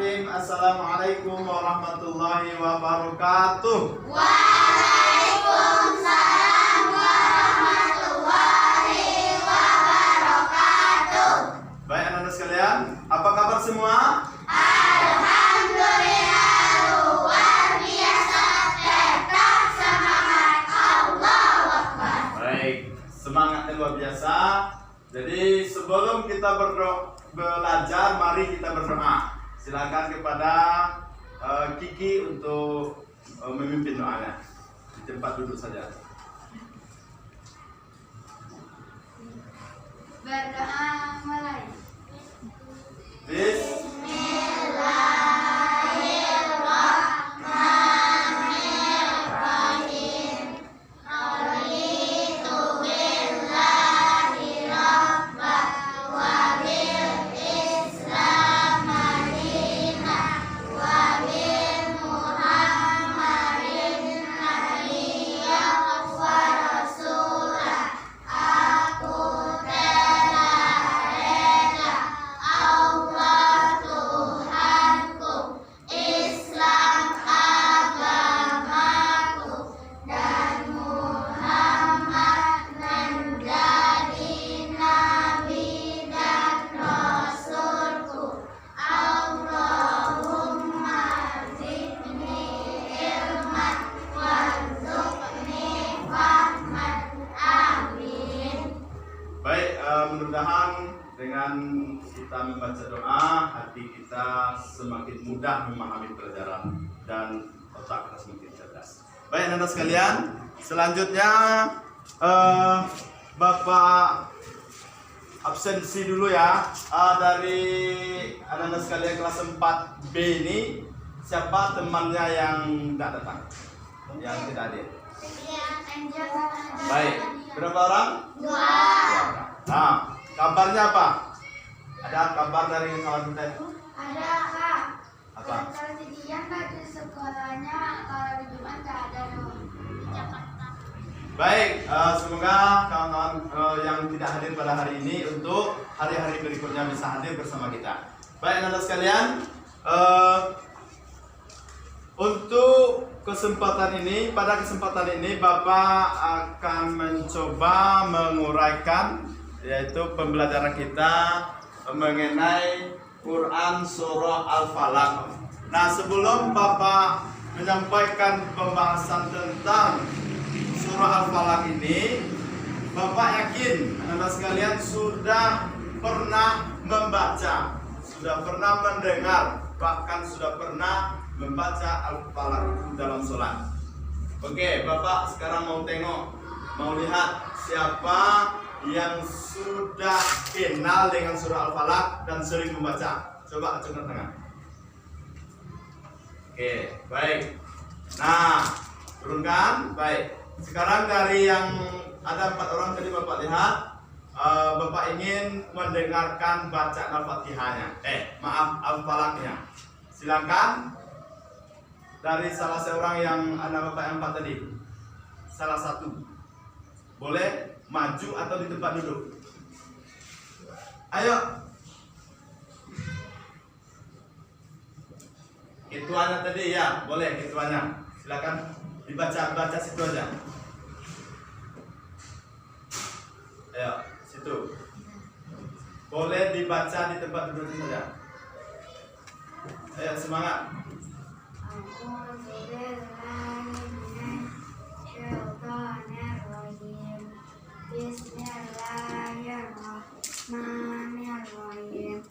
Bismillahirrahmanirrahim. Assalamualaikum warahmatullahi wabarakatuh. Waalaikumsalam warahmatullahi wabarakatuh. Baik anak-anak sekalian, apa kabar semua? Alhamdulillah luar biasa, tetap semangat, Allahu Akbar. Baik, semangatnya luar biasa. Jadi sebelum kita belajar, mari kita berdoa. Silakan kepada Kiki untuk memimpin doanya. Di tempat duduk saja. Berdoa mulai. Bismillahirrahmanirrahim. Raditu billahi rabban wa bil Islam madinah wa bil Muhammadin nabiyyan wa rasulah. Aku telah rela Allah Tuhanku, Islam agamaku, dan Muhammad menjadi nabi dan rasulku. Allahumma zidni ilman warzuqni fahman. Amin. Baik, mudah-mudahan dengan kita membaca doa, hati kita semakin mudah memahami pelajaran dan otak kita semakin cerdas. Baik anak-anak sekalian, selanjutnya Bapak absensi dulu ya. Dari anak-anak sekalian kelas 4B ini, siapa temannya yang tidak datang? Yang tidak hadir? Baik, berapa orang? Dua. Nah, kabarnya apa? Ada kabar dari kawan kita itu? Ada Kak. Apa? Kalau Dian nggak di sekolahnya, kalau di Jumat nggak ada loh. Di Jakarta. Baik, semoga kawan-kawan yang tidak hadir pada hari ini untuk hari-hari berikutnya bisa hadir bersama kita. Baik anak-anak sekalian, untuk pada kesempatan ini Bapak akan mencoba menguraikan yaitu pembelajaran kita mengenai Quran Surah Al-Falaq. Nah, sebelum Bapak menyampaikan pembahasan tentang Surah Al-Falaq ini, Bapak yakin anak-anak sekalian sudah pernah membaca, sudah pernah mendengar, bahkan sudah pernah membaca Al-Falaq dalam sholat. Oke, Bapak sekarang mau lihat siapa yang sudah kenal dengan surah Al-Falaq dan sering membaca. Coba acungkan tangan. Oke, baik. Nah, turunkan. Baik. Sekarang dari yang ada 4 orang tadi Bapak lihat, Bapak ingin mendengarkan bacaan Al-Fatihahnya. Al-Falaqnya. Silakan dari salah seorang yang ada Bapak yang 4 tadi. Salah satu. Boleh maju atau di tempat duduk. Ayo. Ketuanya tadi ya, boleh ketuanya. Silakan dibaca situ aja. Ayo, situ. Boleh dibaca di tempat duduk saja. Ayo semangat. Bismillahirrahmanirrahim.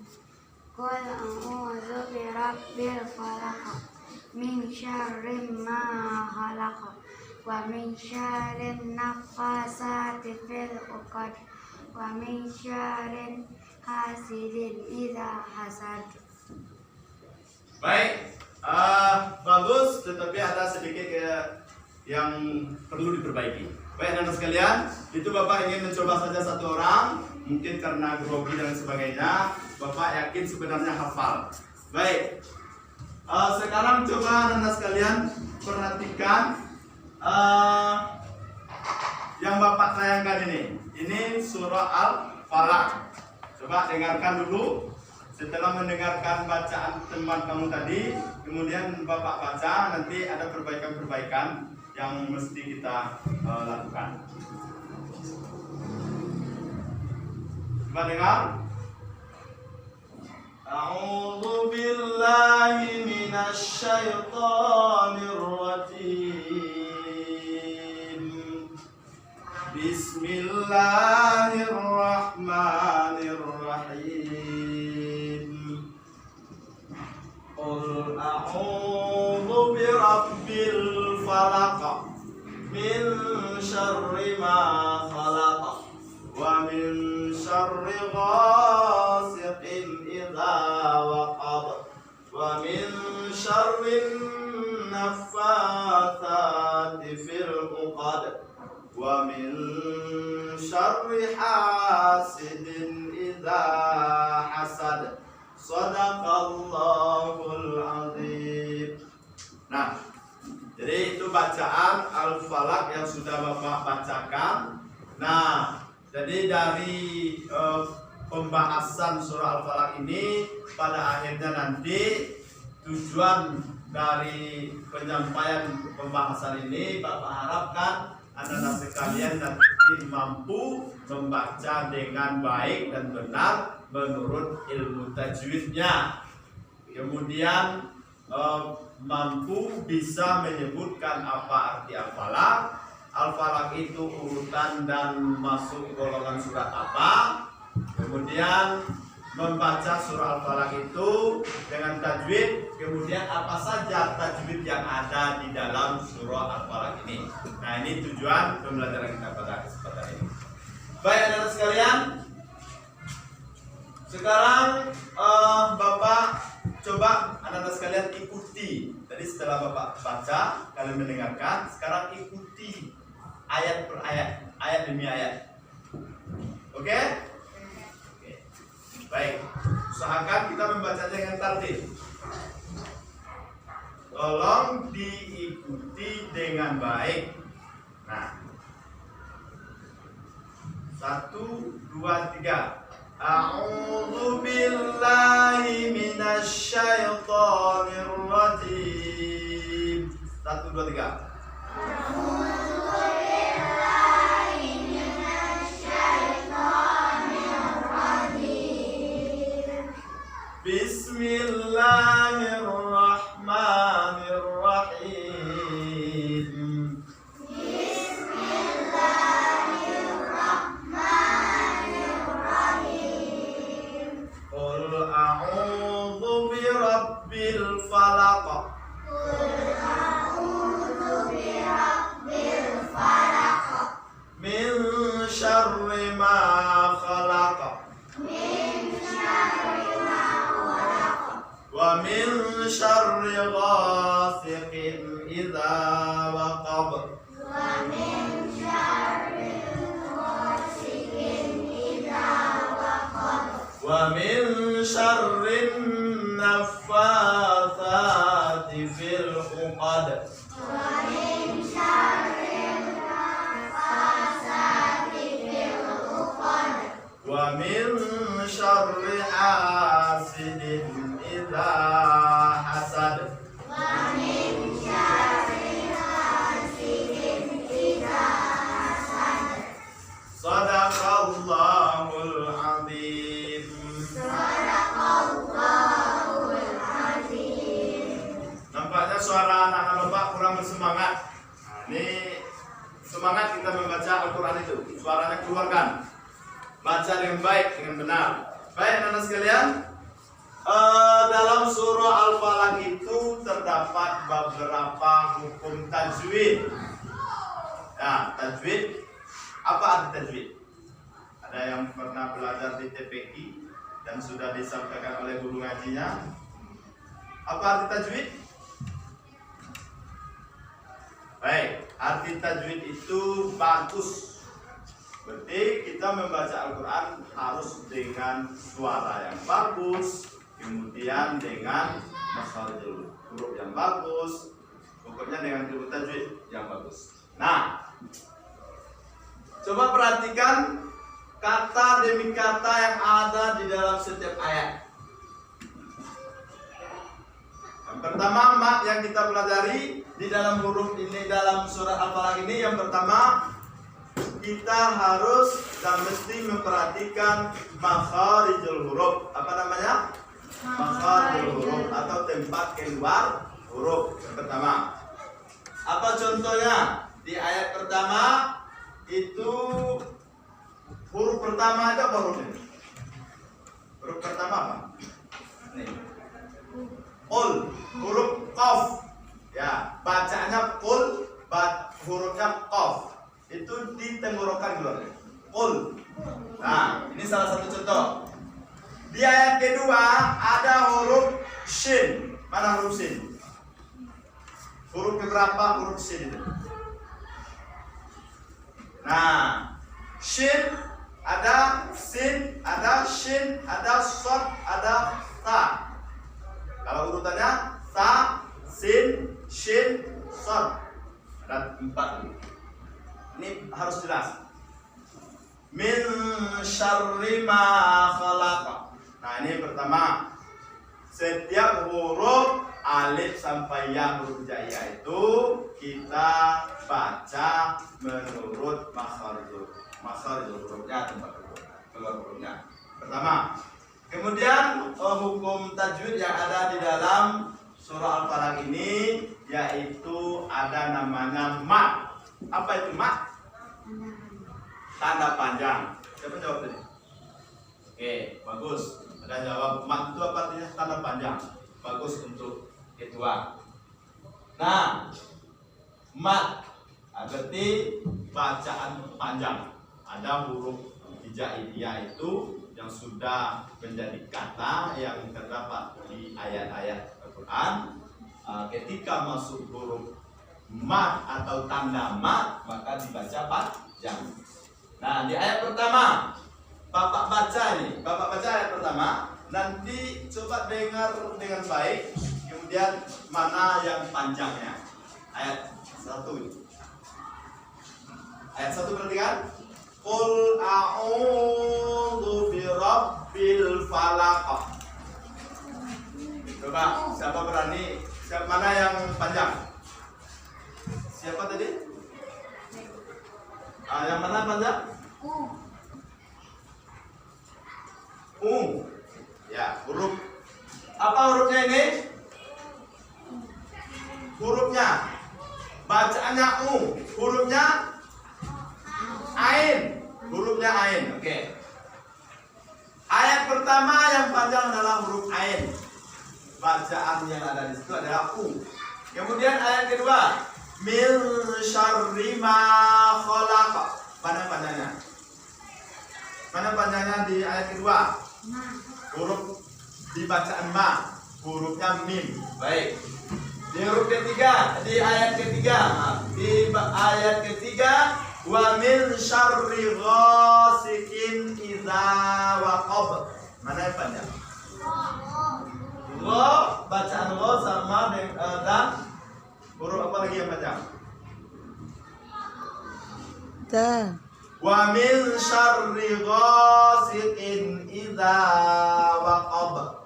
Qul a'udzu birabbil falaq min syarri ma khalaq wa min syarri naffasati fil 'uqad wa min syarri hasidin idza hasad. Baik, bagus, tetapi ada sedikit yang perlu diperbaiki. Baik anak-anak sekalian, itu Bapak ingin mencoba saja satu orang, mungkin karena grogi dan sebagainya, Bapak yakin sebenarnya hafal. Baik, sekarang coba anak-anak sekalian perhatikan yang Bapak tayangkan ini surah Al-Falaq. Coba dengarkan dulu Setelah mendengarkan bacaan teman kamu tadi, kemudian Bapak baca, nanti ada perbaikan-perbaikan yang mesti kita lakukan. Coba dengar. A'udzu billahi minasy syaithanir rajim. Bismillahirrahmanirrahim. Qul a'udzu birabbil falaq min syarri ma khalaq wa min syarri ghasiqin idza waqab wa min syarri naffatsati fil 'uqad wa min syarri hasidin idza hasad. Shadaqallahul azim. Nah, jadi itu bacaan Al-Falaq yang sudah Bapak bacakan. Nah, jadi dari pembahasan surah Al-Falaq ini pada akhirnya nanti tujuan dari penyampaian pembahasan ini Bapak harapkan anak-anak sekalian nanti mampu membaca dengan baik dan benar menurut ilmu tajwidnya. Kemudian mampu bisa menyebutkan apa arti Al-Falaq. Al-Falaq itu urutan dan masuk golongan surat apa. Kemudian membaca surah Al-Falaq itu dengan tajwid. Kemudian apa saja tajwid yang ada di dalam surah Al-Falaq ini. Nah, ini tujuan pembelajaran kita pada kesempatan ini. Baik anak-anak sekalian, sekarang Bapak coba anak-anak sekalian ikuti. Tadi setelah Bapak baca, kalian mendengarkan. Sekarang ikuti ayat per ayat, ayat demi ayat. Oke? Oke. Baik. Usahakan kita membacanya dengan tertib. Tolong diikuti dengan baik. Nah, 1, 2, 3. A'udzu billahi minasy syaithanir rajim. 1, 2, 3. A'udzu billahi minasy syaithanir rajim. Bismillahirrahmanirrahim. Birabbil falaq. Qul a'udzu birabbil falaq. Min syarri ma khalaq. Min syarri ma khalaq. Wa min syarri ghasiqin idza waqab. Wa min syarri ghasiqin idza waqab. Wa min syarri naffatsati fil 'uqad. Wa min syarri naffatsati fil 'uqad. Wa min syarri hasidin idza hasad. Wa min syarri hasidin idza hasad. Shadaqallahul azim. Nampaknya suara anak-anak Bapak kurang bersemangat. Nah, ini semangat kita membaca Al-Quran itu. Suaranya keluarkan. Baca dengan baik, dengan benar. Baik anak-anak sekalian, dalam surah Al-Falaq itu terdapat beberapa hukum tajwid. Nah, tajwid, apa arti tajwid? Ada yang pernah belajar di TPQ dan sudah disampaikan oleh guru ngajinya. Apa arti tajwid? Baik, arti tajwid itu bagus. Berarti kita membaca Al-Quran harus dengan suara yang bagus, kemudian dengan makharijul huruf yang bagus, pokoknya dengan ilmu tajwid yang bagus. Nah, coba perhatikan kata demi kata yang ada di dalam setiap ayat. pertama mat yang kita pelajari di dalam huruf ini, dalam surat Al-Falaq ini, yang pertama kita harus dan mesti memperhatikan makharijul huruf. Apa namanya? Makharijul huruf atau tempat keluar huruf. Yang pertama. Apa contohnya? Di ayat pertama itu huruf pertama itu apa hurufnya? Huruf pertama apa? Nih. Qul, huruf qaf. Ya, bacanya qul, hurufnya qaf. Itu di tenggorokan keluar. Qul. Nah, ini salah satu contoh. Di ayat kedua ada huruf shin. Mana huruf shin? Huruf keberapa huruf shin itu? Nah, shin ada sin, ada shin, ada shad, ada ta. Kalau urutannya ta, sin, shin, shad. Ada 4. Ini harus jelas. Min syarri ma khalaqa. Nah, ini pertama. Setiap huruf alif sampai ya huruf hijaiyah itu kita baca menurut makharijul hurufnya, tempat keluar hurufnya. Pertama. Kemudian hukum tajwid yang ada di dalam surah Al-Falaq ini yaitu ada namanya mat. Apa itu mat? Tanda panjang. Siapa jawab tadi? Oke, bagus. Ada jawab. Mat itu apa artinya? Tanda panjang. Bagus untuk kedua. Nah, mat berarti bacaan panjang. Ada huruf hijaiyah itu yang sudah menjadi kata yang terdapat di ayat-ayat Al-Quran. Ketika masuk huruf mat atau tanda mat maka dibaca panjang. Nah, di ayat pertama Bapak baca ayat pertama. Nanti coba dengar dengan baik. Kemudian mana yang panjangnya? Ayat 1 itu. Ayat 1 perhatikan. Qul a'udzu birabbil falaq. Coba siapa berani? Mana yang panjang? Siapa tadi? Yang mana panjang? Ya, huruf. Apa hurufnya ini? Hurufnya. Bacaannya hurufnya ain. Hurufnya ain. Oke. Ayat pertama yang panjang adalah huruf ain. Bacaan yang ada di situ adalah Kemudian ayat kedua, min syarri ma khalaq. Mana panjangnya? Mana panjangnya di ayat kedua? Huruf di bacaan ma, hurufnya mim. Baik. Di huruf ketiga, di ayat ketiga, wa min syarri ghasikin idza waqab. Mana yang panjang? Gha, bacaan gha sama dengan dan huruf apa lagi yang panjang? Ta. Wa min syarri ghasikin idza waqab.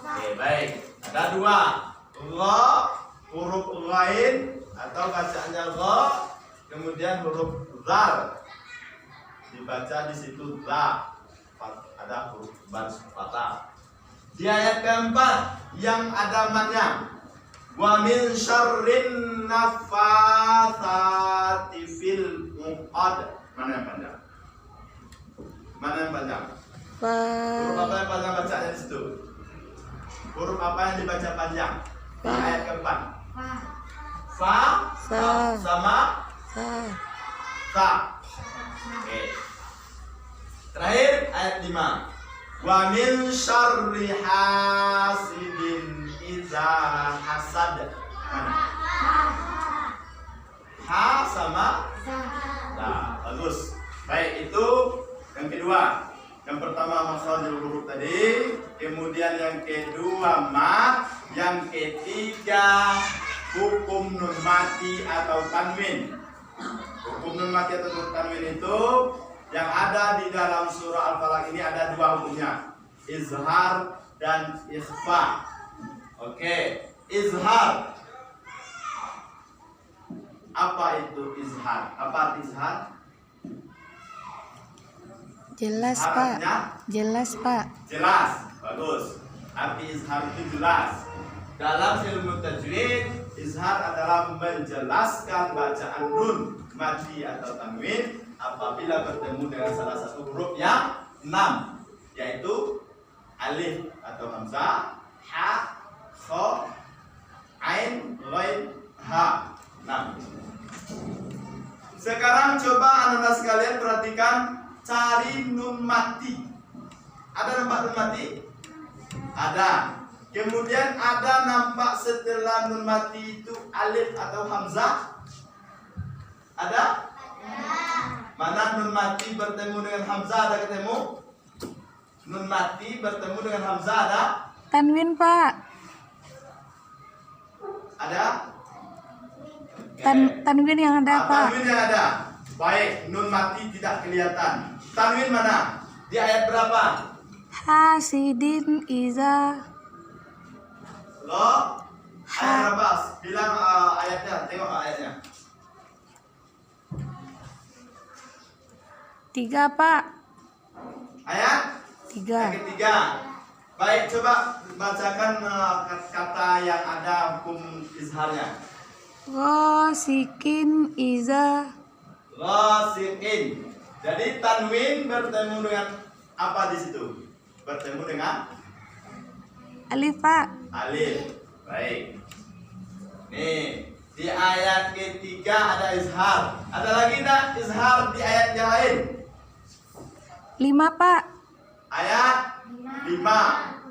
Oke, baik. Ada 2. Gha, huruf ghain atau bacaannya gha, kemudian huruf zal. Dibaca di situ za. Ada huruf baris fathah. Di ayat keempat yang ada matnya. Wa min syarrin naffatsati fil 'uqad. Mana yang panjang? Mana yang panjang? Huruf apa yang panjang bacanya di situ? Huruf apa yang dibaca panjang? Di ayat keempat. Fa. Sama ta. Oke. Terakhir ayat 5. Wa min syarri hasidin idza hasad. Ha sama nah, bagus. Baik, itu yang kedua. Yang pertama makhrajul huruf tadi, kemudian yang kedua mat, yang ketiga hukum nun mati atau tanwin. Hukum nun mati atau nun tanwin itu yang ada di dalam surah Al-Falaq ini ada 2 hukumnya, izhar dan ikhfa. Oke, izhar. Apa itu izhar? Apa arti izhar? Jelas, Izhar Pak. artinya Jelas, Pak. jelas. Bagus. Arti izhar itu jelas. Dalam ilmu tajwid, izhar adalah menjelaskan bacaan nun, mati atau tanwin apabila bertemu dengan salah satu huruf yang 6, yaitu alif atau hamzah, ha, kha, ain, ghain, ha. 6. Sekarang coba anak-anak sekalian perhatikan, cari nun mati. Ada nampak nun mati? Ada. Kemudian ada nampak setelah nun mati itu alif atau hamzah? Ada? Mana nun mati bertemu dengan hamzah, ada ketemu? Nun mati bertemu dengan hamzah ada? Tanwin, Pak. Ada? Tanwin yang ada, Pak. Tanwin yang ada. Baik, nun mati tidak kelihatan. Tanwin mana? Di ayat berapa? Hasidin iza. Lo? Ayat berapa? Bilang ayatnya, tengok ayatnya. 3, Pak. Ayat? 3. Yang ketiga. Baik, coba bacakan kata yang ada hukum izharnya. Ghasikin iza. Ghasiqin. Jadi tanwin bertemu dengan apa di situ? Bertemu dengan Alif, Pak. alif. Baik. Nih, di ayat ketiga ada izhar. Ada lagi tak izhar di ayat yang lain? 5, Pak. Ayat 5.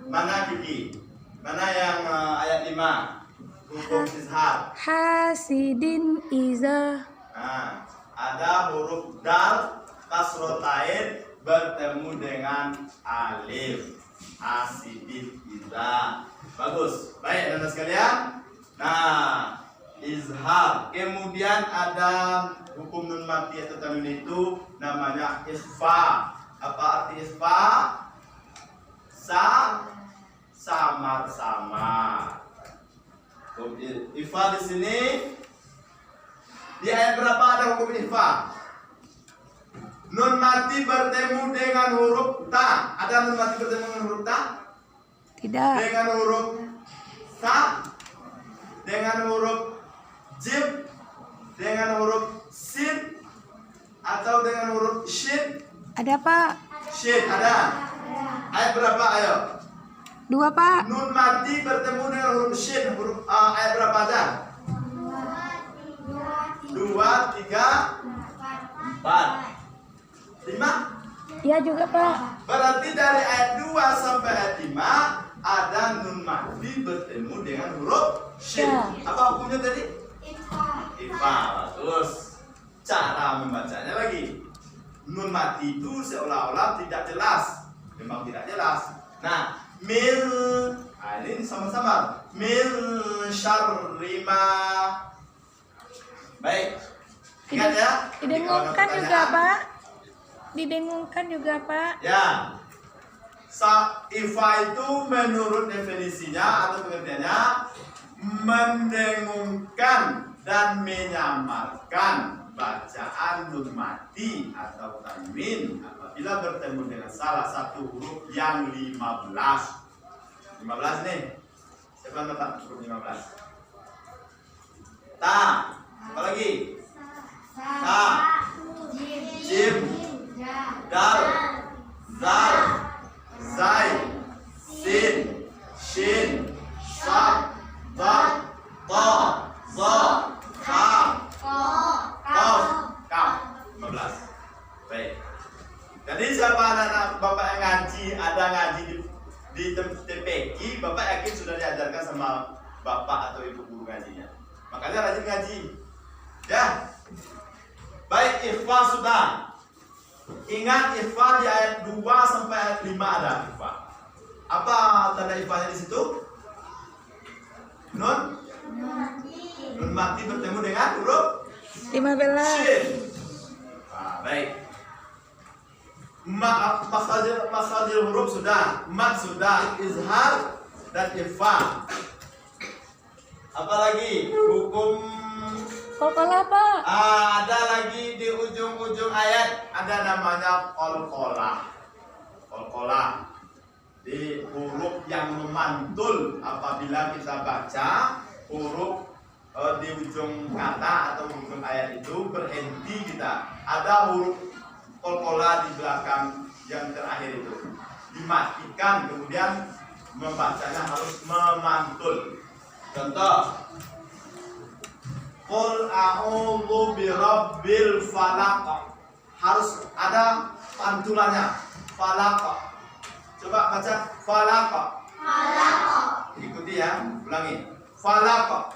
Mana Kiki? Mana yang ayat 5? Hukum izhar. Hasidin iza. Nah, ada huruf dal kasrotain bertemu dengan alif. Asidin iza. Bagus. Baik, anak-anak sekalian. Nah, izhar. Kemudian ada hukum nun mati atau tanwin itu namanya ikhfa. Apa arti ikhfa? Samar-samar. Ikhfa di sini di ayat berapa ada hukum ikhfa? Nun mati bertemu dengan huruf ta. Ada nun mati bertemu dengan huruf ta? Tidak. Dengan huruf ta, dengan huruf jim, dengan huruf sin, atau dengan huruf shin? Ada, Pak. Shin ada. Ayat berapa? Ayo. 2, Pak. Nun mati bertemu dengan huruf shin. Huruf ayat berapa ada? 2, 3, 4, 5. Iya juga, Pak. Berarti dari ayat 2 sampai ayat 5 ada nun mati bertemu dengan huruf shin. Ya. Apa hukumnya tadi? Ifa. Terus cara membacanya lagi. Nun mati itu seolah-olah tidak jelas. Memang tidak jelas. Nah, ini sama-sama. Min syarri ma. Baik. Ingat ya? Didengungkan juga, Pak. Didengungkan juga, Pak. Ya. Ifa itu menurut definisinya atau pengertiannya mendengungkan dan menyamarkan bacaan nun mati atau tanwin apabila bertemu dengan salah satu huruf yang 15. 15 nih. Siapa yang letak huruf 15? Ta. Apa lagi? Ta. Jim. Dal. Zal. Zai. Sin. Shin. Sa. Ta. Ta. Za. Ha. Kaf. Kaf. 15. Baik. Jadi siapa anak-anak bapak yang ngaji, ada ngaji di TPQ, bapak yakin sudah diajarkan sama bapak atau ibu guru ngajinya. Makanya rajin ngaji. Ya. Baik, ikhfa sudah. Ingat ikhfa di ayat 2 sampai ayat 5 ada ikhfa. Apa tanda ikhfanya di situ? Nun mati bertemu dengan huruf 15. shin. Nah, baik. Makhrajul huruf sudah, mat sudah, izhar dan ikhfa. Apalagi hukum Qalqalah, Pak. ada lagi di ujung-ujung ayat ada namanya qalqalah. Qalqalah di huruf yang memantul apabila kita baca huruf di ujung kata atau ujung ayat itu berhenti kita. Ada huruf qalqalah di belakang yang terakhir itu dimatikan, kemudian membacanya harus memantul. Contoh, Qul a'udzu birabbil falaq. Harus ada pantulannya. Falaq. Coba baca falaq. Ikuti ya, ulangi. Falaq.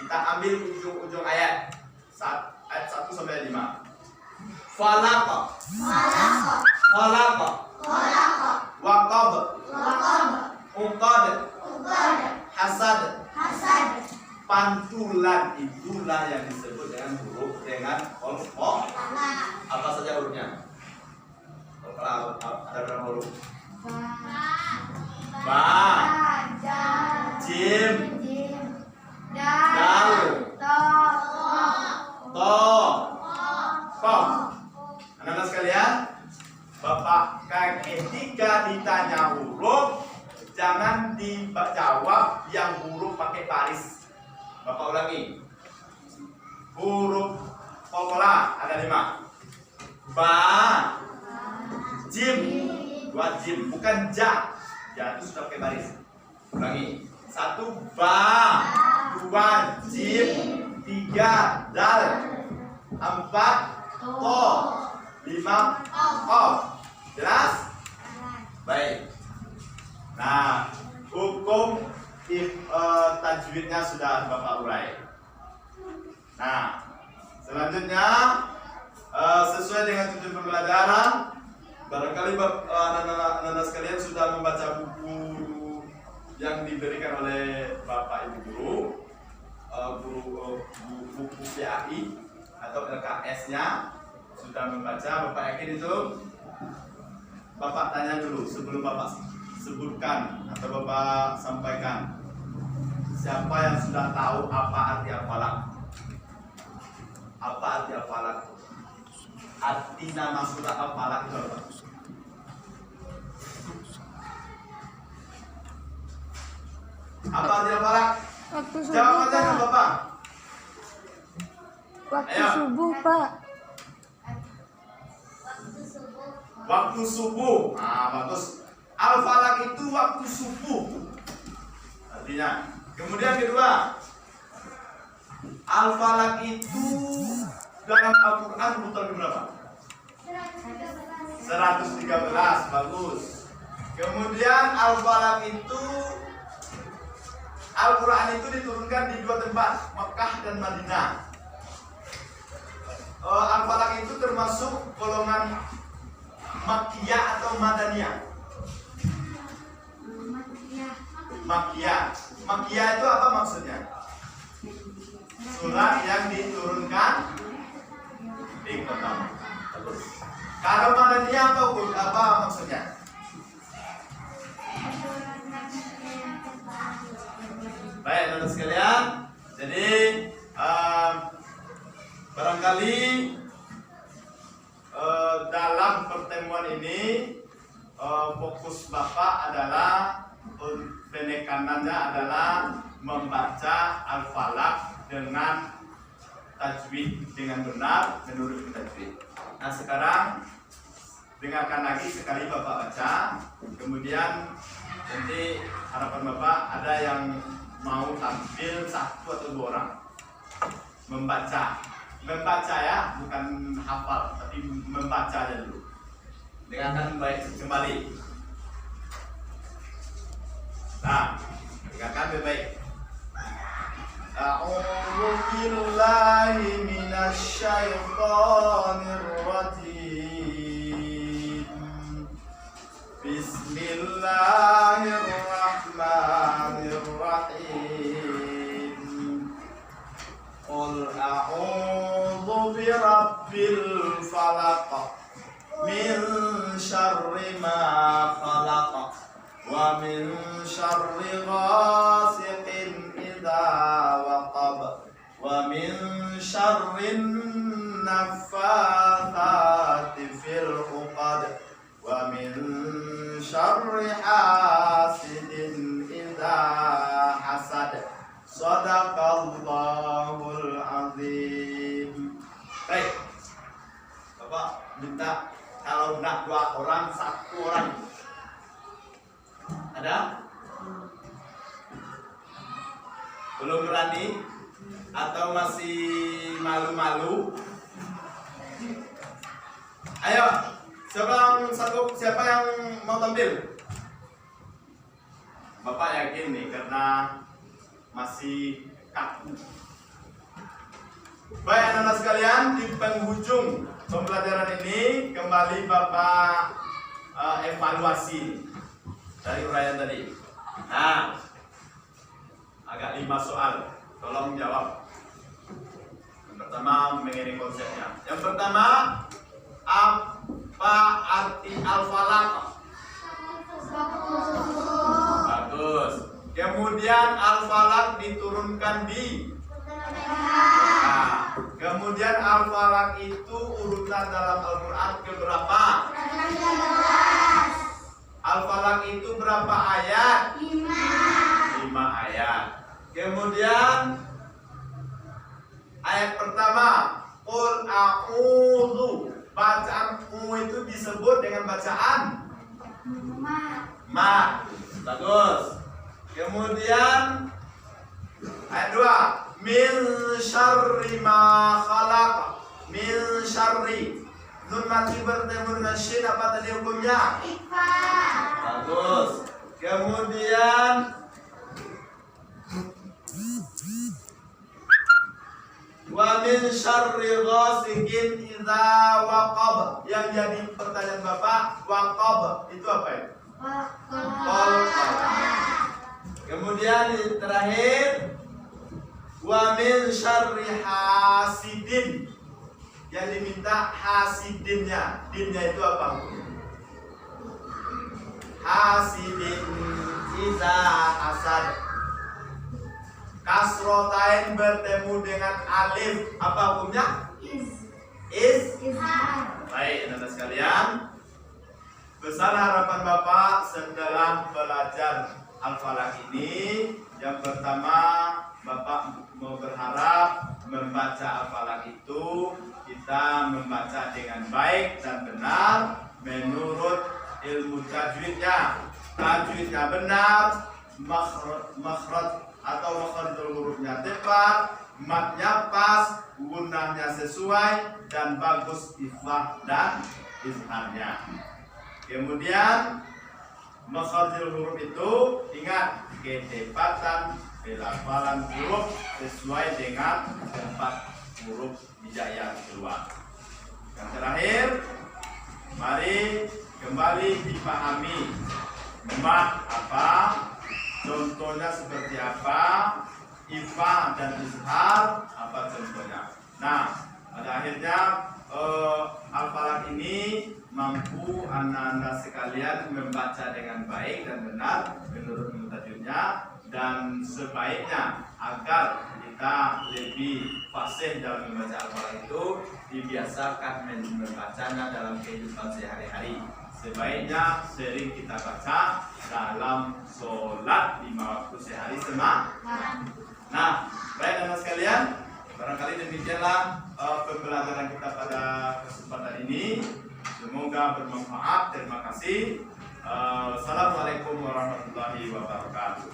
Kita ambil ujung-ujung ayat. Ayat 1 sampai 5. Falaq. Falaq. Waqab. Uqad. Hasad. Pantulan itulah yang disebut dengan huruf dengan qalqalah. Apa saja hurufnya? Qalqalah ada berapa huruf? Ba, jim, dal, to, qaf. Anak-anak sekalian, Bapak ketika ditanya huruf, jangan dijawab yang huruf pakai baris. Bapak ulangi. Huruf qalqalah ada 5. Ba, jim, 2 jim, bukan ja. Ja itu sudah pakai baris. Ulangi. 1 ba, 2 jim, 3 dal, 4 to, 5 qaf. Jelas? Baik. Nah, hukum tajwidnya sudah Bapak urai. Nah, selanjutnya sesuai dengan tujuan pembelajaran, barangkali anak-anak sekalian sudah membaca buku yang diberikan oleh Bapak Ibu guru, buku PAI atau LKS-nya sudah membaca. Bapak yakin itu? Bapak tanya dulu sebelum Bapak sebutkan atau Bapak sampaikan. Siapa yang sudah tahu apa arti al-falaq? Apa arti al-falaq? Arti nama surah al-falaq itu apa? Apa arti al-falaq? Waktu subuh, Jawab aja Pak. Bapak. Waktu Ayo. subuh, Pak. Waktu subuh. Nah, bagus. Al-falaq itu waktu subuh. Artinya. Kemudian kedua, al-falaq itu dalam Al-Quran urutan berapa? 113. Bagus. Kemudian al-falaq itu Al-Quran itu diturunkan di 2 tempat, Mekah dan Madinah. Al-falaq itu termasuk golongan Makkiyah atau Madaniyah? Makkiyah. Makkiyah itu apa maksudnya? Surat yang diturunkan di kota Mekah. Kalau Madaniyah apa maksudnya? Baik, teman-teman sekalian. Jadi barangkali dalam pertemuan ini fokus Bapak adalah penekanannya adalah membaca al-falaq dengan tajwid dengan benar menurut tajwid. Nah, sekarang dengarkan lagi sekali Bapak baca, kemudian nanti harapan Bapak ada yang mau tampil 1 atau 2 orang membaca ya, bukan hafal tapi membaca aja dulu. Dengarkan baik kembali. Nah, dengarkan baik-baik. A'udzu billahi minasy syaithanir rajim. Bismillahirrahmanirrahim. Qul a'udzu birabbil falaq min syarri ma khalaq wa min syarri ghasiqin Belum berani? Atau masih malu-malu? Ayo, siapa yang sanggup? Siapa yang mau tampil? Bapak yakin nih karena masih kaku. Baik anak-anak sekalian, di penghujung pembelajaran ini kembali Bapak evaluasi dari uraian tadi. Nah, agak 5 soal, tolong jawab. Yang pertama mengenai konsepnya. Yang pertama, apa arti al-falaq? Bagus. Kemudian al-falaq diturunkan di. Nah, kemudian al-falaq itu urutan dalam Al-Quran keberapa? Al-falaq itu berapa ayat? 5 ayat. Kemudian ayat pertama, qul a'udzu. Bacaan u itu disebut dengan bacaan ma. Bagus. Kemudian ayat 2, min syarri ma khalaq. Min syarri. Nun mati bertemu dengan shin, apa tadi hukumnya? Bagus. Kemudian wa min syarri ghasiqin idza waqab. Yang jadi pertanyaan Bapak, waqab itu apa ya? Kemudian terakhir, wa min syarri hasidin. Yang diminta hasidinnya, dinnya itu apa? Hasidin idza hasad. Kasrotain bertemu dengan alif, apa hukumnya? Is. Baik, anak-anak sekalian, besar harapan Bapak setelah belajar al-falaq ini. Yang pertama, Bapak mau berharap membaca al-falaq itu kita membaca dengan baik dan benar menurut ilmu tajwidnya. Tajwidnya benar, makhraj atau makharijul hurufnya tepat, matnya pas, gunanya sesuai, dan bagus iflah dan izharnya. Kemudian makharijul huruf itu ingat ketepatan pelafalan huruf sesuai dengan tempat huruf hijaya keluar. Yang terakhir, mari kembali dipahami mat apa, contohnya seperti apa, ifa dan izhar apa contohnya. Nah, pada akhirnya al-falaq ini mampu anak-anak sekalian membaca dengan baik dan benar menurut tajwidnya, dan sebaiknya agar kita lebih fasih dalam membaca al-falaq itu dibiasakan membacanya dalam kehidupan sehari-hari. Sebaiknya sering kita baca dalam sholat 5 waktu sehari semalam. Nah, baik anak sekalian, barangkali demikianlah pembelajaran kita pada kesempatan ini. Semoga bermanfaat. Terima kasih. Assalamualaikum warahmatullahi wabarakatuh.